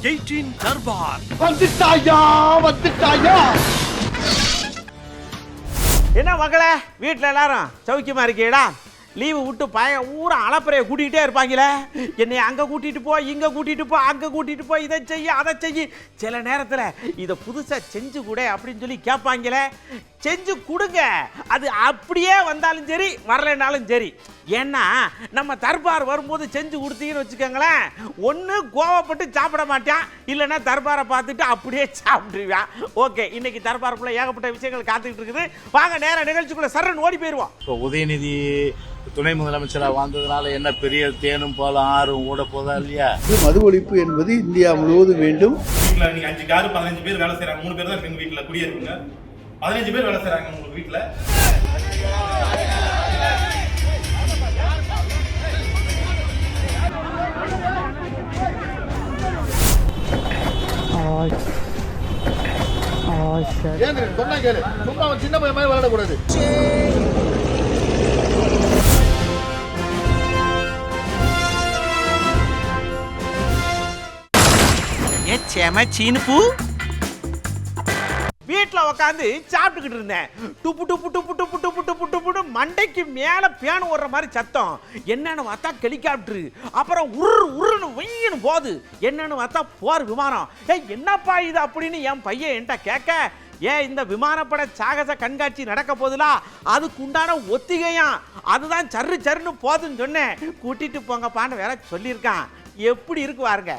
18 தர்பார். வந்துட்டாயா என்ன மகளே, வீட்டில் எல்லாரும் சௌக்கியமா இருக்கீடா? லீவு விட்டு ஊரை அளப்பறையை கூட்டிகிட்டே இருப்பாங்களே, என்னை அங்கே கூட்டிகிட்டு போ, இங்கே கூட்டிகிட்டு போ, அங்கே கூட்டிகிட்டு போ, இதை செய்ய அதை செய்ய, சில நேரத்தில் இதை புதுசாக செஞ்சு கூட அப்படின்னு சொல்லி கேட்பாங்களே, செஞ்சு கொடுங்க. அது அப்படியே வந்தாலும் சரி வரலைனாலும் சரி. ஏன்னா நம்ம தர்பார் வரும்போது செஞ்சு கொடுத்தீங்கன்னு வச்சுக்கோங்களேன், ஒன்று கோவப்பட்டு சாப்பிட மாட்டான், இல்லைன்னா தர்பாரை பார்த்துட்டு அப்படியே சாப்பிட்டுருவான். ஓகே, இன்னைக்கு தர்பாருக்குள்ள ஏகப்பட்ட விஷயங்கள் காத்துக்கிட்டு இருக்குது. வாங்க நேர நிகழ்ச்சிக்குள்ள சரண் ஓடி போயிடுவோம். இப்போ உதயநிதி துணை முதலமைச்சராக வாழ்ந்ததுனால என்ன பெரிய தேனும் பாலும் ஆறும் ஓட போதா இல்லையா? மது ஒழிப்பு என்பது இந்தியா முழுவதும் வேண்டும். வீட்டில் நீங்கள் 5 காரு 15 பேர் வேலை செய்கிறாங்க, 3 பேர் தான் எங்கள் வீட்டில் குடியிருக்குங்க, 15 பேர் வேலை செய்கிறாங்க உங்களுக்கு வீட்டில். சொன்னா கேளு, சும்மா சின்ன பையன் மாதிரி விளையாடக்கூடாது. வீட்டில் உட்காந்து சாப்பிட்டுக்கிட்டு இருந்தேன். டுப்பு டுப்பு டுப்பு டுப்பு டுப்பு டுப்பு டுப்புன்னு மண்டைக்கு மேலே பேன் ஓடுற மாதிரி சத்தம். என்னன்னு பார்த்தா ஹெலிகாப்டரு, அப்புறம் உருன்னு வெயின்னு போகுது. என்னன்னு பார்த்தா போர் விமானம். என்னப்பா இது அப்படின்னு என் பையன் என்கிட்ட கேட்க, இந்த விமானப்பட சாகச கண்காட்சி நடக்க போதுலா, அதுக்கு உண்டான ஒத்திகையாம், அதுதான் சர்ரு சருன்னு போதுன்னு சொன்னேன். கூட்டிட்டு போங்கப்பான்னு வேற சொல்லியிருக்கான். எப்படி இருக்கு பாருங்க.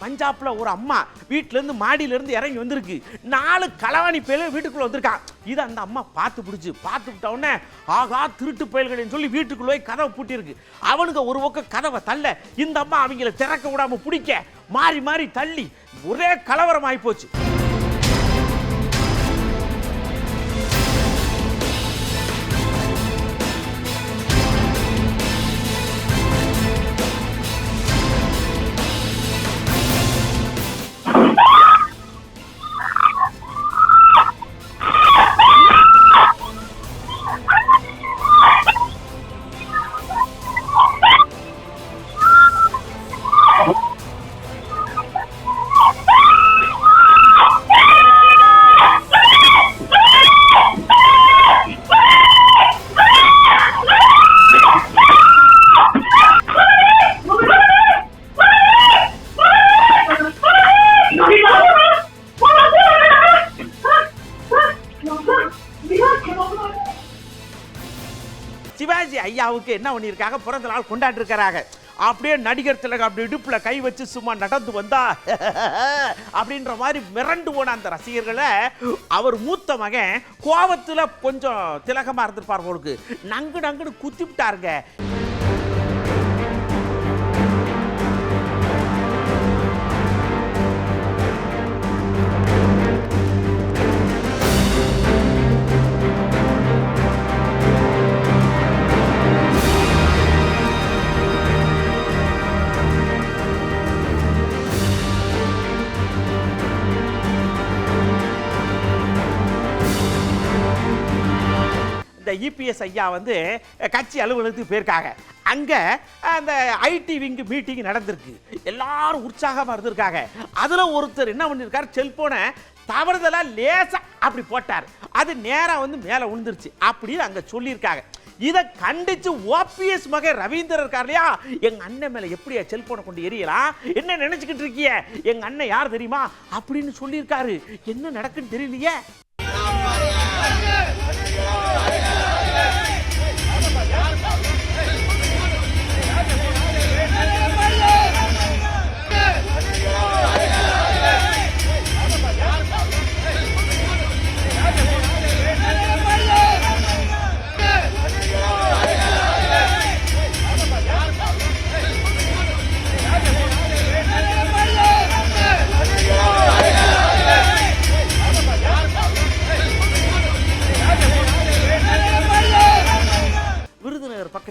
பஞ்சாப்ல ஒரு அம்மா வீட்டுல இருந்து மாடியில இருந்து இறங்கி வந்திருக்கு. 4 களவாணி பயல்கள் வீட்டுக்குள்ள வந்திருக்கான். இது அந்த அம்மா பார்த்து பிடிச்சு பார்த்துக்கிட்ட உடனே, ஆகா திருட்டு பயல்கள்னு சொல்லி வீட்டுக்குள்ள போய் கதவை பூட்டி இருக்கு. அவனுங்க ஒரு பக்கம் கதவை தள்ள, இந்த அம்மா அவங்கள திறக்க விடாம பிடிக்க, மாறி மாறி தள்ளி ஒரே கலவரம் ஆகி போச்சு. சிவாஜி ஐயாவுக்கு என்ன பண்ணியிருக்காங்க, பிறந்த நாள் கொண்டாடி இருக்கிறாங்க. அப்படியே நடிகர் திலகம் அப்படி இடுப்புல கை வச்சு சும்மா நடந்து வந்தா அப்படின்ற மாதிரி மிரண்டு போன அந்த ரசிகர்களை அவர் மூத்த மகன் கோவத்துல கொஞ்சம் திலகமா இருந்திருப்பார் போலுக்கு, நங்கு நங்குன்னு குத்தி விட்டாருங்க. இபிஎஸ் ஐயா வந்து கட்சி அலுவலகத்துக்கு போயிருக்காங்க. அங்க அந்த ஐடி விங் மீட்டிங் நடந்திருக்கு. எல்லாரும் உற்சாகமா இருந்திருக்காங்க. அதுல ஒருத்தர் என்ன பண்ணிருக்காரு, செல்போனை தவறுதலா லேசா அப்படி போட்டார். அது நேரா வந்து மேல விழுந்துருச்சு அப்படின்னு அங்க சொல்லியிருக்காங்க. இதை கண்டிச்சு ஓபிஎஸ் மகன் ரவீந்திரன் இருக்கார் இல்லையா, எங்க அண்ணன் மேல எப்படியா செல்போனை கொண்டு எரியலாம், என்ன நினைச்சுக்கிட்டு இருக்கிய, எங்க அண்ணன் யார் தெரியுமா அப்படின்னு சொல்லியிருக்காரு. என்ன நடக்குன்னு தெரியலையே.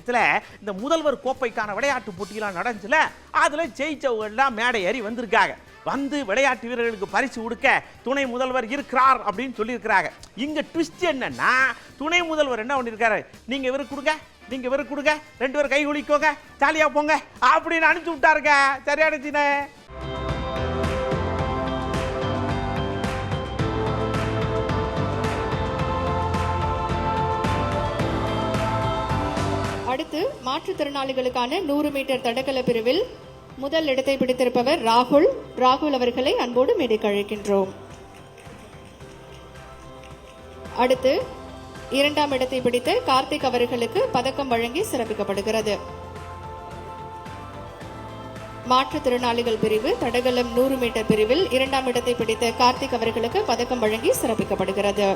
சமயத்தில் இந்த முதல்வர் கோப்பைக்கான விளையாட்டு போட்டியெல்லாம் நடந்துச்சுல, அதில் ஜெயிச்சவங்கெல்லாம் மேடை ஏறி வந்திருக்காங்க. வந்து விளையாட்டு வீரர்களுக்கு பரிசு கொடுக்க துணை முதல்வர் இருக்கிறார் அப்படின்னு சொல்லியிருக்கிறாங்க. இங்கே ட்விஸ்ட் என்னன்னா, துணை முதல்வர் என்ன பண்ணியிருக்காரு, நீங்கள் இவருக்கு கொடுங்க, நீங்கள் இவருக்கு கொடுங்க, 2 பேரும் கை குளிக்கோங்க, ஜாலியாக போங்க அப்படின்னு அனுப்பிச்சு விட்டாருங்க. சரியானுச்சுனே. அடுத்து மாற்றுத்திறனாளிகளுக்கான 100 மீட்டர் தடகள பிரிவில் முதல் இடத்தை பிடித்திருப்பவர் ராகுல் அவர்களை அன்போடு மேடைக்கு அழைக்கின்றோம். அடுத்து 2ஆம் இடத்தை பிடித்த கார்த்திக் அவர்களுக்கு பதக்கம் வழங்கி சிறப்பிக்கப்படுகிறது. மாற்றுத்திறனாளிகள் பிரிவு தடகளம் 100 மீட்டர் பிரிவில் 2ஆம் இடத்தை பிடித்த கார்த்திக் அவர்களுக்கு பதக்கம் வழங்கி சிறப்பிக்கப்படுகிறது.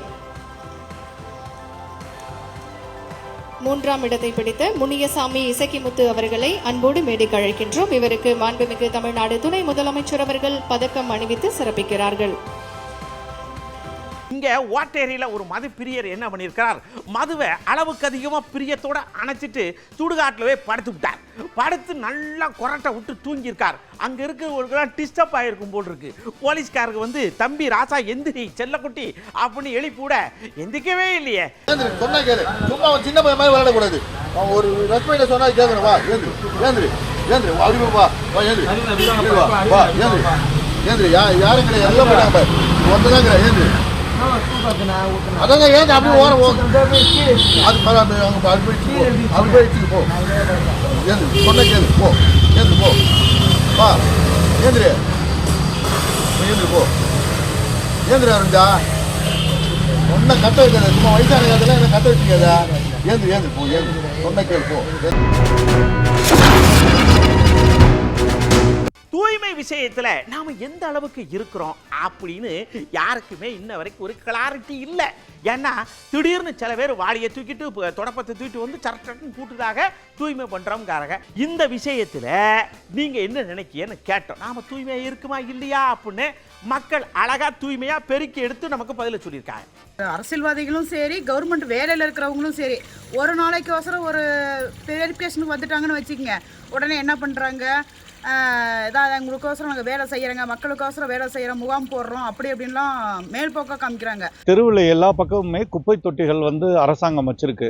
3ஆம் இடத்தை பிடித்த முனியசாமி இசக்கிமுத்து அவர்களை அன்போடு மேடைக்கு அழைக்கின்றோம். இவருக்கு மாண்புமிகு தமிழ்நாடு துணை முதலமைச்சர் அவர்கள் பதக்கம் அணிவித்து சிறப்பிக்கிறார்கள். இங்கே ஓட்டேரியில் ஒரு மது பிரியர் என்ன பண்ணியிருக்கிறார், மதுவை அளவுக்கு அதிகமாக பிரியத்தோட அணைச்சிட்டு சுடுகாட்டிலவே படுத்து விட்டார். படுத்து நல்லா கொரட்டை விட்டு தூங்கியிருக்கார். அங்கே இருக்கிறவங்களுக்கெல்லாம் டிஸ்டர்ப் ஆகிருக்கும் போல் இருக்கு. போலீஸ்காரருக்கு வந்து தம்பி ராசா எந்திரி செல்லக்குட்டி அப்படின்னு எழுப்பிவிட எந்திக்கவே இல்லையே. சொன்னா கேளு, சும்மா அவன் சின்ன பையன் மாதிரி விளையாடக்கூடாது. அவன் ஒரு ரெஸ்பெக்ட சொன்னா கேட்கணும். வா ஏந்திரி ஏந்திரி ஏந்திரி அப்படி வா வா ஏந்திரி வா ஏந்திரி ஏந்திரி யாரும் கிடையாது, எல்லாம் போயிட்டாங்க. ஒன்றுதான் கிடையாது. ஏந்திரி அதான் ஏன் அப்படி ஓரம் அது அப்படி போயிடுச்சு போ. ஏந்திரி சொன்ன கேளு, போ ஏந்திரி போ வா ஏந்திரி ஏந்திரி போ ஏந்திரி இருந்தா ஒன்ன கட்ட வைக்காத, சும்மா வயசான காலத்துல என்ன கட்ட வச்சுக்காதா. ஏந்திரி ஏந்திரி போ ஏந்திரி சொன்ன கேளு போ. தூய்மை விஷயத்துல நாம எந்த அளவுக்கு இருக்கிறோம் அப்படின்னு யாருக்குமே இன்ன வரைக்கும் ஒரு கிளாரிட்டி இல்லை. ஏன்னா திடீர்னு சில பேர் வாளியை தூக்கிட்டு தொடப்பத்தை தூக்கிட்டு வந்து சரட்டன்னு கூட்டுதாக தூய்மை பண்றோம்காரங்க. இந்த விஷயத்துல நீங்க என்ன நினைக்கிறேன்னு கேட்டோம். நாம தூய்மையா இருக்குமா இல்லையா அப்படின்னு மக்கள் அழகா தூய்மையா பெருக்கி எடுத்து நமக்கு பதில சொல்லியிருக்காங்க. அரசியல்வாதிகளும் சரி, கவர்மெண்ட் வேலையில் இருக்கிறவங்களும் சரி, ஒரு நாளைக்கு அவசரம் ஒரு வெரிஃபிகேஷனுக்கு வந்துட்டாங்கன்னு வச்சுக்கோங்க, உடனே என்ன பண்ணுறாங்க, ஏதாவது எங்களுக்கோசரம் நாங்கள் வேலை செய்கிறோங்க, மக்களுக்கோசரம் வேலை செய்கிறோம், முகாம் போடுறோம், அப்படி அப்படின்லாம் மேல்போக்காக காமிக்கிறாங்க. தெருவில் எல்லா பக்கமுமே குப்பை தொட்டிகள் வந்து அரசாங்கம் வச்சிருக்கு.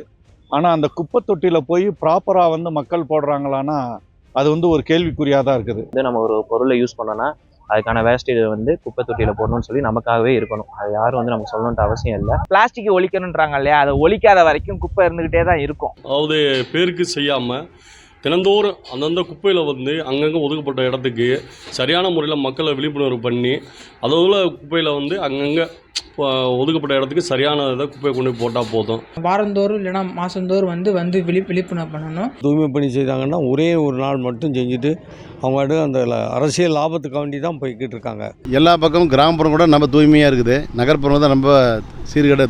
ஆனால் அந்த குப்பை தொட்டியில் போய் ப்ராப்பராக வந்து மக்கள் போடுறாங்களான்னா அது வந்து ஒரு கேள்விக்குறியாக தான் இருக்குது. நம்ம ஒரு பொருளை யூஸ் பண்ணோன்னா அதுக்கான வேஸ்டேஜ் வந்து குப்பை தொட்டியில் போடணும்னு சொல்லி நமக்காகவே இருக்கணும். அது யாரும் வந்து நம்ம சொல்லணுன்ற அவசியம் இல்லை. பிளாஸ்டிக் ஒழிக்கணுன்றாங்க இல்லையா, அதை ஒழிக்காத வரைக்கும் குப்பை இருந்துக்கிட்டே தான் இருக்கும். அதாவது பேருக்கு செய்யாமல் தினந்தோறும் அந்தந்த குப்பையில் வந்து அங்கங்கே ஒதுக்கப்பட்ட இடத்துக்கு சரியான முறையில் மக்களை விழிப்புணர்வு பண்ணி அதோட குப்பையில் வந்து அங்கங்கே ஒதுக்கப்பட்ட இடத்துக்கு சரியான இதை குப்பையை கொண்டு போட்டால் போதும். வாரந்தோறும் இல்லைனா மாதந்தோறும் வந்து விழிப்புணர்வு பண்ணணும். தூய்மை பணி செய்தாங்கன்னா ஒரே ஒரு நாள் மட்டும் செஞ்சுட்டு அவங்க அந்த அரசியல் லாபத்துக்கு வேண்டி தான் போய்கிட்டு இருக்காங்க. எல்லா பக்கமும் கிராமப்புறம் கூட நம்ம தூய்மையாக இருக்குது, நகர்ப்புறம் தான் நம்ம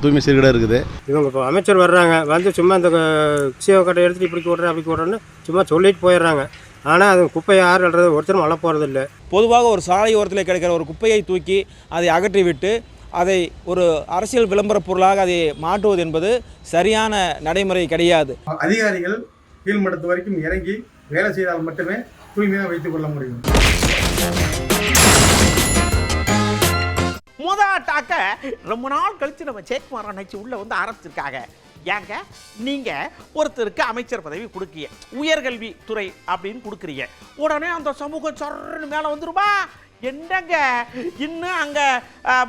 தூய்மை சீர்கடை இருக்குது. இவங்க இப்போ அமைச்சர் வர்றாங்க, வந்து சும்மா இந்த சீவ கட்டை எடுத்துகிட்டு இப்படி போடுறேன் அப்படி போடுறேன்னு சும்மா சொல்லிட்டு போயிடுறாங்க. ஆனால் அது குப்பையை யார் அல்றது ஒருத்தரும் வள போகிறது இல்லை. பொதுவாக ஒரு சாலை ஓரத்தில் கிடைக்கிற ஒரு குப்பையை தூக்கி அதை அகற்றி விட்டு அதை ஒரு அரசியல் விளம்பர பொருளாக அதை மாற்றுவது என்பது சரியான நடைமுறை கிடையாது. அதிகாரிகள் கீழ்மட்டத்து வரைக்கும் இறங்கி வேலை செய்தால் மட்டுமே தூய்மையாக வைத்துக் கொள்ள முடியும். முதலாட்டாக்க ரொம்ப நாள் கழிச்சு நம்ம ஜெயக்குமார் அண்ணாச்சி உள்ள வந்து ஆரம்பிச்சிருக்காங்க. ஏங்க நீங்க ஒருத்தருக்கு அமைச்சர் பதவி கொடுக்கீங்க, உயர்கல்வி துறை அப்படின்னு கொடுக்குறீங்க, உடனே அந்த சமூகம் சொர்ன்னு மேலே வந்துருமா? என்னங்க இன்னும் அங்கே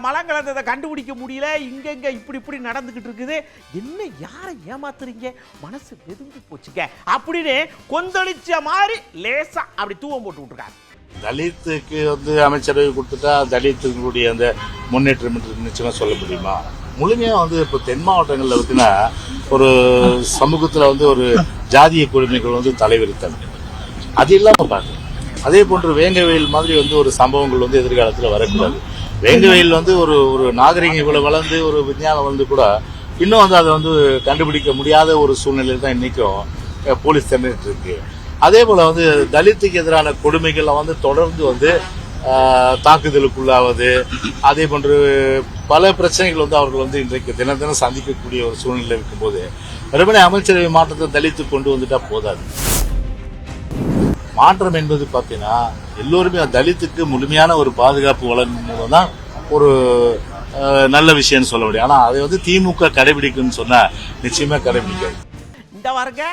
மலம் கலந்ததை கண்டுபிடிக்க முடியல, இங்கெங்க இப்படி நடந்துக்கிட்டு இருக்குது, என்ன யாரை ஏமாத்துறீங்க, மனசு வெதுங்கி போச்சுங்க அப்படின்னு கொந்தளிச்ச மாதிரி லேசா அப்படி தூவம் போட்டு விட்டுருக்காங்க. தலித்துக்கு வந்து அமைச்சரவை கொடுத்துட்டா தலித்துங்களுடைய அந்த முன்னேற்றம் நிச்சயமாக சொல்ல முடியுமா? முழுமையாக வந்து இப்போ தென் மாவட்டங்களில் பார்த்தீங்கன்னா ஒரு சமூகத்தில் வந்து ஒரு ஜாதிய குழுமைகள் வந்து தலைவிரித்தாங்க. அது இல்லாமல் பார்க்கணும். அதே போன்று வேங்கவயல் மாதிரி வந்து ஒரு சம்பவங்கள் வந்து எதிர்காலத்தில் வரக்கூடாது. வேங்கவயல் வந்து ஒரு நாகரிகம் இவ்வளவு வளர்ந்து ஒரு விஞ்ஞானம் வந்து கூட இன்னும் வந்து அதை வந்து கண்டுபிடிக்க முடியாத ஒரு சூழ்நிலையில் தான் இன்னைக்கும் போலீஸ் திறந்துட்டு இருக்கு. அதே போல வந்து தலித்துக்கு எதிரான கொடுமைகளை வந்து தொடர்ந்து வந்து தாக்குதலுக்குள்ளாவது, அதே போன்று பல பிரச்சனைகள் வந்து அவர்கள் வந்து இன்றைக்கு தினம் தினம் சந்திக்கக்கூடிய ஒரு சூழ்நிலை இருக்கும்போது வெறுமனே அமைச்சரவை மாற்றத்தை தலித்து கொண்டு வந்துட்டா போதாது. மாற்றம் என்பது பார்த்தீங்கன்னா எல்லோருமே தலித்துக்கு முழுமையான ஒரு பாதுகாப்பு வழங்கும் மூலம் தான் ஒரு நல்ல விஷயம்னு சொல்ல முடியும். ஆனால் அதை வந்து திமுக கடைபிடிக்கும்னு சொன்னா நிச்சயமா கடைபிடிக்காது. இந்த வாருங்க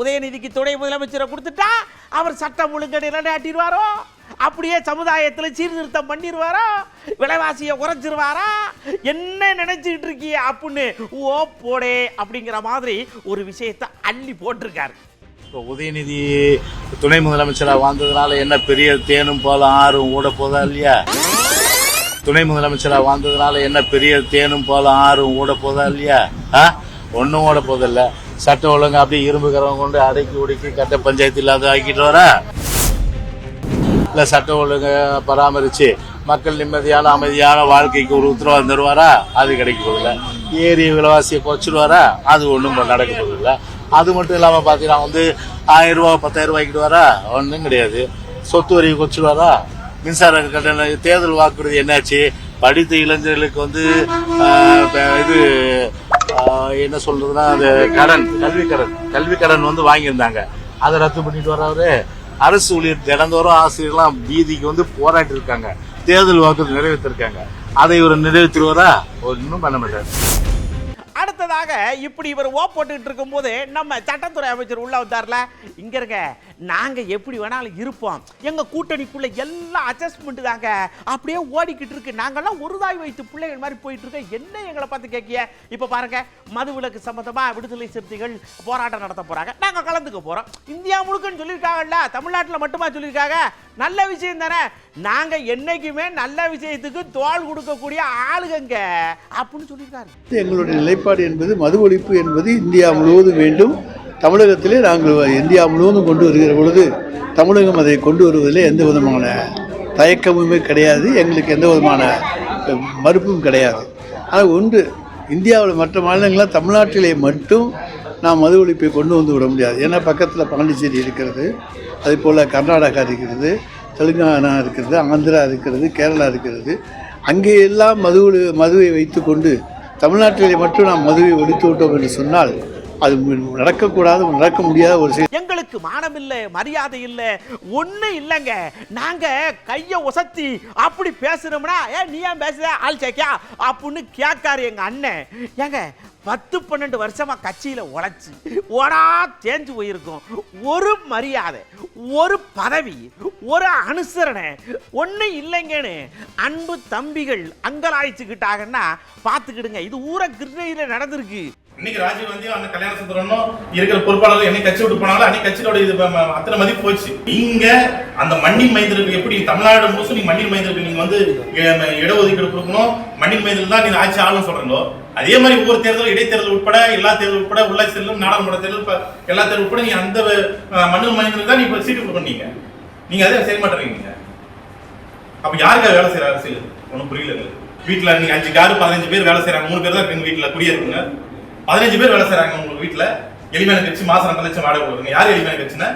உதயநிதிக்கு துணை முதலமைச்சரை கொடுத்துட்டா அவர் சட்டம் ஒழுங்கை நிலைநாட்டிடுவாரோ, அப்படியே சமுதாயத்தில் சீர்திருத்தம் பண்ணிடுவாரோ, விலைவாசியை குறைச்சிருவாரா, என்ன நினைச்சிட்டு இருக்கிய அப்படின்னு ஓ போடே அப்படிங்கிற மாதிரி ஒரு விஷயத்தை அள்ளி போட்டிருக்காரு. இப்போ உதயநிதி துணை முதலமைச்சராக வாழ்ந்ததுனால என்ன பெரிய தேனும் பாலும் ஆறும் ஓட போதா இல்லையா? துணை முதலமைச்சராக வாழ்ந்ததுனால என்ன பெரிய தேனும் பாலும் ஆறும் ஓட போதா இல்லையா? ஒன்றும் ஓட போதில்ல. சட்டம் ஒழுங்கு அப்படியே இரும்புக்கிறவங்க கொண்டு அடக்கி உடைக்கி கட்ட பஞ்சாயத்து இல்லாத ஆக்கிட்டு வரா? இல்லை சட்டம் ஒழுங்கு பராமரித்து மக்கள் நிம்மதியான அமைதியான வாழ்க்கைக்கு ஒரு உத்தரவாதம் தருவாரா? அது கிடைக்க போதில்லை. ஏரி விலைவாசியை குறைச்சிடுவாரா? அது ஒன்றும் நடக்க போதில்லை. அது மட்டும் இல்லாமல் பார்த்தீங்கன்னா வந்து 1000 ரூபா 10,000 ரூபாய்க்கிட்டு வரா? ஒன்றும் கிடையாது. சொத்து வரி குறைச்சிடுவாரா? மின்சார கட்டண தேர்தல் வாக்குறுதி என்னாச்சு? படித்த இளைஞர்களுக்கு வந்து இது என்ன சொல்றதுன்னா அந்த கல்வி கடன் வந்து வாங்கியிருந்தாங்க, அதை ரத்து பண்ணிட்டு வர்றவரு. அரசு ஊழியர் தினந்தோறும் ஆசிரியர்லாம் வீதிக்கு வந்து போராட்டி இருக்காங்க, தேர்தல் வாக்குறுதி நிறைவேற்றிருக்காங்க. அதை இவர் நிறைவேற்றுவாரா? ஒன்றும் பண்ண மாட்டார். அடுத்ததாக இப்படி இவர் ஓ போட்டுக்கிட்டு இருக்கும் போது நம்ம சட்டத்துறை அமைச்சர் உள்ள வந்தார்ல, இங்க இருக்க நாங்க எப்படி வேணாலும் இருப்போம், எங்க கூட்டணிக்குள்ள எல்லாம் அட்ஜஸ்ட்மெண்ட் தாங்க அப்படியே ஓடிக்கிட்டு இருக்கு, நாங்கெல்லாம் ஒரு தாய் வைத்து பிள்ளைகள் மாதிரி போயிட்டு இருக்க, என்ன எங்களை பார்த்து கேட்கிய? இப்ப பாருங்க மதுவிலக்கு சம்பந்தமா விடுதலை சிறுத்தைகள் போராட்டம் நடத்த போறாங்க, நாங்க கலந்துக்க போறோம். இந்தியா முழுக்கன்னு சொல்லியிருக்காங்கல்ல, தமிழ்நாட்டில் மட்டுமா சொல்லியிருக்காங்க? நல்ல விஷயம் தானே. நாங்க என்னைக்குமே நல்ல விஷயத்துக்கு தோள் கொடுக்கக்கூடிய ஆளுங்க அப்படின்னு சொல்லியிருக்காரு. எங்களுடைய நிலைப்பாடு என்பது மது ஒழிப்பு என்பது இந்தியா முழுவதும் வேண்டும். தமிழகத்திலே நாங்கள் இந்தியா முழுவதும் கொண்டு வருகிற பொழுது தமிழகம் அதை கொண்டு வருவதில் எந்த விதமான தயக்கமுமே கிடையாது, எங்களுக்கு எந்த விதமான மறுப்பும் கிடையாது. ஆனால் ஒன்று, இந்தியாவில் மற்ற மாநிலங்களாக தமிழ்நாட்டிலே மட்டும் நாம் மது ஒழிப்பை கொண்டு வந்து விட முடியாது. ஏன்னா பக்கத்தில் பாண்டிச்சேரி இருக்கிறது, அதே போல் கர்நாடகா இருக்கிறது, தெலுங்கானா இருக்கிறது, ஆந்திரா இருக்கிறது, கேரளா இருக்கிறது. அங்கே எல்லாம் மதுவை வைத்து கொண்டு தமிழ்நாட்டிலே மட்டும் நாம் மதுவை ஒழித்து விட்டோம் என்று சொன்னால் அது நடக்கக்கூடாது, நடக்க முடியாத ஒரு செயல். எங்களுக்கு மானம் இல்லை, மரியாதை இல்லை, ஒண்ணு இல்லைங்க. நாங்க கைய ஒசத்தி அப்படி பேசுறோம்னா நீ ஏன் பேசுற ஆள் சேக்கியா அப்படின்னு கேட்காரு எங்க அண்ணன். ஏங்க 10-12 வருஷமா கட்சியில உழைச்சு ஓடா தேஞ்சு போயிருக்கும். ஒரு மரியாதை, ஒரு பதவி, ஒரு அனுசரணை ஒண்ணு இல்லைங்கன்னு அன்பு தம்பிகள் அங்கலாய்ச்சிக்கிட்டாங்கன்னா பாத்துக்கிடுங்க. இது ஊர கிருஷ்ணகிரியில நடந்திருக்கு. இன்னைக்கு ராஜீவ் காந்தி அந்த கல்யாண சுந்தரனும் இருக்கிற பொறுப்பாளர்கள் என்னை கட்சி விட்டு போனாலும் அன்னைக்கு கட்சியோட இது அத்தனை மதிப்பு போச்சு. இங்க அந்த மண்ணின் மைந்தருக்கு எப்படி தமிழ்நாடு முழுசும் நீங்க மண்ணின் மைந்தருக்கு நீங்க வந்து இடஒதுக்கீடு கொடுக்கணும், மண்ணின் மைந்தர்கள் தான் நீங்க ஆட்சி ஆளும் சொல்றீங்களோ, அதே மாதிரி ஒவ்வொரு தேர்தலும் இடைத்தேர்தல் உட்பட எல்லா தேர்தல் உட்பட உள்ளாட்சி தேர்தலும் நாடாளுமன்ற தேர்தல் எல்லா தேர்தல் உட்பட நீங்க அந்த மண்ணின் மைந்தருக்கு தான் நீங்க சீட்டு கொடுப்பீங்க. நீங்க அதே செய்ய மாட்டேறீங்க. அப்ப யாருக்காக வேலை செய்யற அரசியல் ஒன்றும் புரியல. வீட்டுல நீங்க 5 காரு 15 பேர் வேலை செய்யறாங்க, 3 பேர் தான் எங்க வீட்டுல குடியிருக்குங்க, 15 பேர் வேலை செய்யறாங்க உங்க வீட்டுல. எளிமையான கட்சி மாசம் 2 லட்சம் வாடகை கொடுக்குறீங்க. யாரு எளிமையான கட்சின்னா?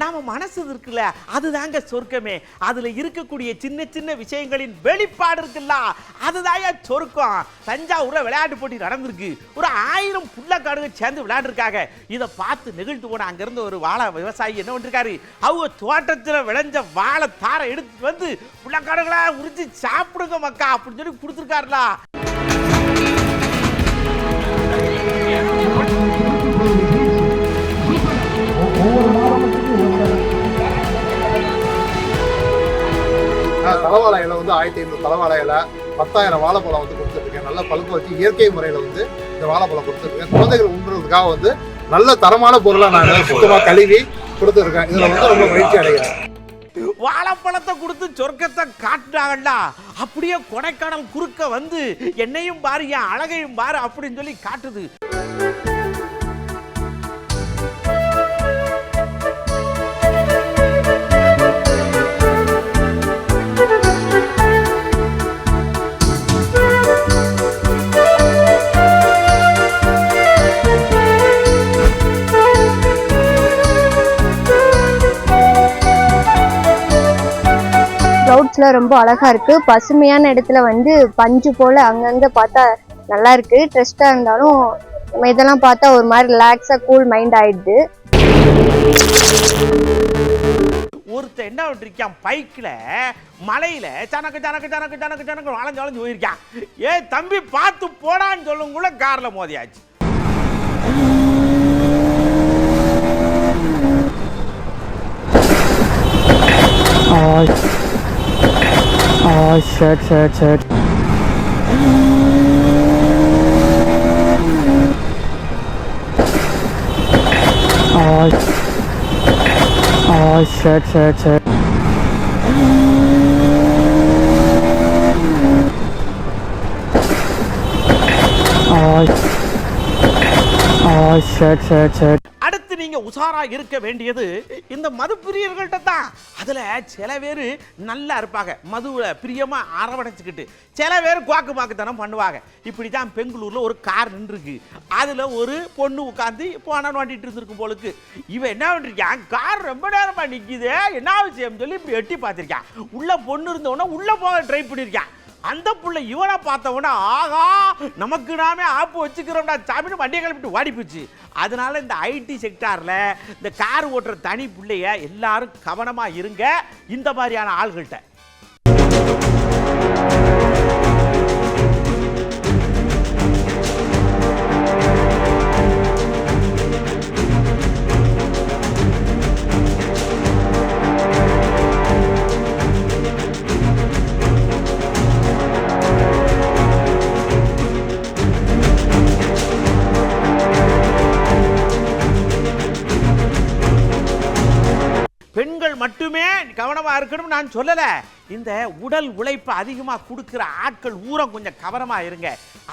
நாம மனசு இருக்குல்ல, அதுதாங்க சொர்க்கமே. அதுல இருக்கக்கூடிய சின்ன சின்ன விஷயங்களின் வெளிப்பாடு இருக்குல்ல, அதுதாங்க சொர்க்கம். தஞ்சாவூர்ல விளையாட்டு போட்டி நடந்திருக்கு. ஒரு 1000 புள்ளக்காடுங்க சேர்ந்து விளையாண்டுருக்காங்க. இதை பார்த்து நெகிழ்ந்து போன அங்கிருந்து ஒரு வாழை விவசாயி என்ன பண்ணிருக்காரு, அவங்க தோட்டத்தில் விளைஞ்ச வாழை தாரை எடுத்து வந்து புள்ளக்காடுகளா உரிச்சு சாப்பிடுங்க மக்கா அப்படின்னு சொல்லி கொடுத்துருக்காருல. தலவாழை இலை வந்து 1500 தலவாழை இலை, 10,000 வாழைப்பழம் வந்து கொடுத்துருக்கேன். நல்ல பழுக்க வச்சு இயற்கை முறையில் வந்து இந்த வாழைப்பழம் கொடுத்துருக்கேன். குழந்தைகள் உண்றதுக்காக வந்து நல்ல தரமான பொருளை நான் சுத்தமாக கழுவி கொடுத்துருக்கேன். இதில் வந்து ரொம்ப மகிழ்ச்சி அடைகிறேன். வாழைப்பழத்தை கொடுத்து சொர்க்கத்தை காட்டுறாங்கல்ல, அப்படியே கொடைக்கானல் குறுக்க வந்து என்னையும் பாரு என் அழகையும் பாரு அப்படின்னு சொல்லி காட்டுது. பிளேஸ்லாம் ரொம்ப அழகாக இருக்குது. பசுமையான இடத்துல வந்து பஞ்சு போல் அங்கங்கே பார்த்தா நல்லா இருக்குது. ஸ்ட்ரெஸ்டாக இருந்தாலும் நம்ம இதெல்லாம் பார்த்தா ஒரு மாதிரி ரிலாக்ஸாக கூல் மைண்ட் ஆயிடுது. ஒருத்தர் என்ன பண்ணிருக்கான், பைக்கில் மலையில் சனக்கு சனக்கு சனக்கு சனக்கு சனக்கு வளைஞ்சு வளைஞ்சு போயிருக்கான். ஏ தம்பி பார்த்து போடான்னு சொல்லும் கூட காரில் மோதியாச்சு. ஷட் ஷட் அடுத்து நீங்க உசாரா இருக்க வேண்டியது இந்த மது பிரியர்கள்ட்ட தான். அதுல சில பேர் நல்லா இருப்பாங்க, மதுவை பிரியமா அரவணைச்சுக்கிட்டு. சில பேர் குவாக்கு பாக்குத்தனம் பண்ணுவாங்க. இப்படிதான் பெங்களூர்ல ஒரு கார் நின்றுருக்கு. அதுல ஒரு பொண்ணு உட்காந்து போன நோண்டிட்டு இருந்திருக்கும் போலுக்கு. இவன் என்ன பண்ணிருக்கான், கார் ரொம்ப நேரமா நிக்குது, என்ன விஷயம் சொல்லி இப்படி எட்டி பார்த்திருக்கான். உள்ள பொண்ணு இருந்தவொன்னா உள்ள போக ட்ரை பண்ணிருக்கான். அந்த புள்ள இவனை பார்த்தவொன்னா, ஆகா நமக்கு நாமே ஆப்பு வச்சுக்கிறோம்டா சாமின்னு வண்டியை கிளப்பிட்டு ஓடி போச்சு. அதனால இந்த ஐடி செக்டார்ல இந்த கார் ஓட்டுற தனி பிள்ளைய எல்லாரும் கவனமா இருங்க இந்த மாதிரியான ஆள்கள்கிட்ட. பெண்கள் மட்டுமே கவனமா இருக்கணும் நான் சொல்லல. இந்த உடல் உழைப்பு அதிகமா கொடுக்கிற ஆட்கள் ஊரம் கொஞ்சம் கவனமா இருங்க.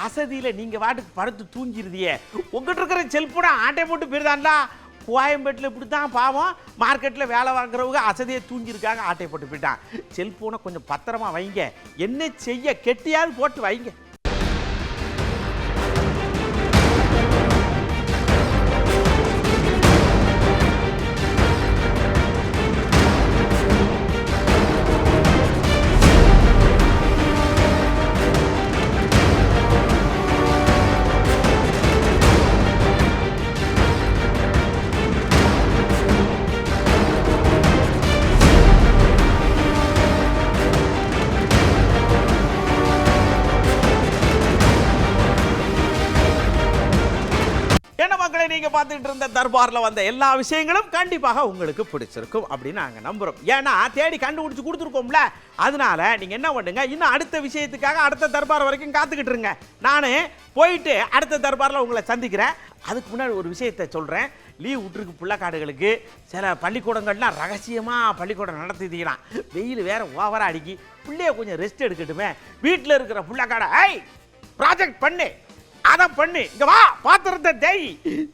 அசதியில நீங்க வாட்டுக்கு படுத்து தூங்கிருதியே, உங்ககிட்ட இருக்கிற செல்போனை ஆட்டை போட்டு போயிருதான்டா. கோயம்பேட்டில் இப்படி தான் பாவம், மார்க்கெட்டில் வேலை வாங்குறவங்க அசதியை தூங்கியிருக்காங்க, ஆட்டை போட்டு போயிட்டான். செல்போனை கொஞ்சம் பத்திரமா வைங்க. என்ன செய்ய, கெட்டியாவது போட்டு வைங்க. நீங்க பார்த்துட்டு இருந்த தர்பார்ல வந்த எல்லா விஷயங்களும் கண்டிப்பாக உங்களுக்கு பிடிச்சிருக்கும் அப்படின்னு நாங்க நம்புறோம். ஏன்னா தேடி கண்டுபிடிச்சு கொடுத்துருக்கோம்ல. அதனால நீங்க என்ன பண்ணுங்க, இன்னும் அடுத்த விஷயத்துக்காக அடுத்த தர்பார் வரைக்கும் காத்துக்கிட்டு இருங்க. நானு போயிட்டு அடுத்த தர்பார்ல உங்களை சந்திக்கிறேன். அதுக்கு முன்னாடி ஒரு விஷயத்தை சொல்றேன். லீவ் விட்டுருக்கு பிள்ளைக்காடுகளுக்கு. சில பள்ளிக்கூடங்கள்லாம் ரகசியமா பள்ளிக்கூடம் நடத்திக்கலாம். வெயில் வேற ஓவரா அடிக்கி, பிள்ளைய கொஞ்சம் ரெஸ்ட் எடுக்கட்டுமே. வீட்டில் இருக்கிற பிள்ளைக்காடை ப்ராஜெக்ட் பண்ணு, அதை பண்ணு, இங்க வா, பாத்திரத்தை தேய்,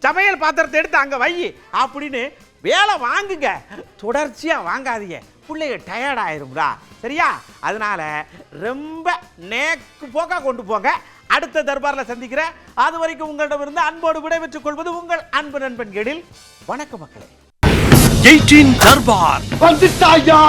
சமையல் பாத்திரத்தை எடுத்து அங்க வை அப்படின்னு வேலை வாங்குங்க. தொடர்ச்சியா வாங்காதீங்க, பிள்ளைங்க டயர்ட் ஆயிரும்டா. சரியா? அதனால ரொம்ப நேக்கு போக்கா கொண்டு போங்க. அடுத்த தர்பார்ல சந்திக்கிறேன். அது வரைக்கும் உங்களிடமிருந்து அன்போடு விடைபெற்றுக் கொள்வது உங்கள் அன்பு நண்பன் எழில். வணக்கம் மக்களே. 18 தர்பார் வந்துட்டாயா.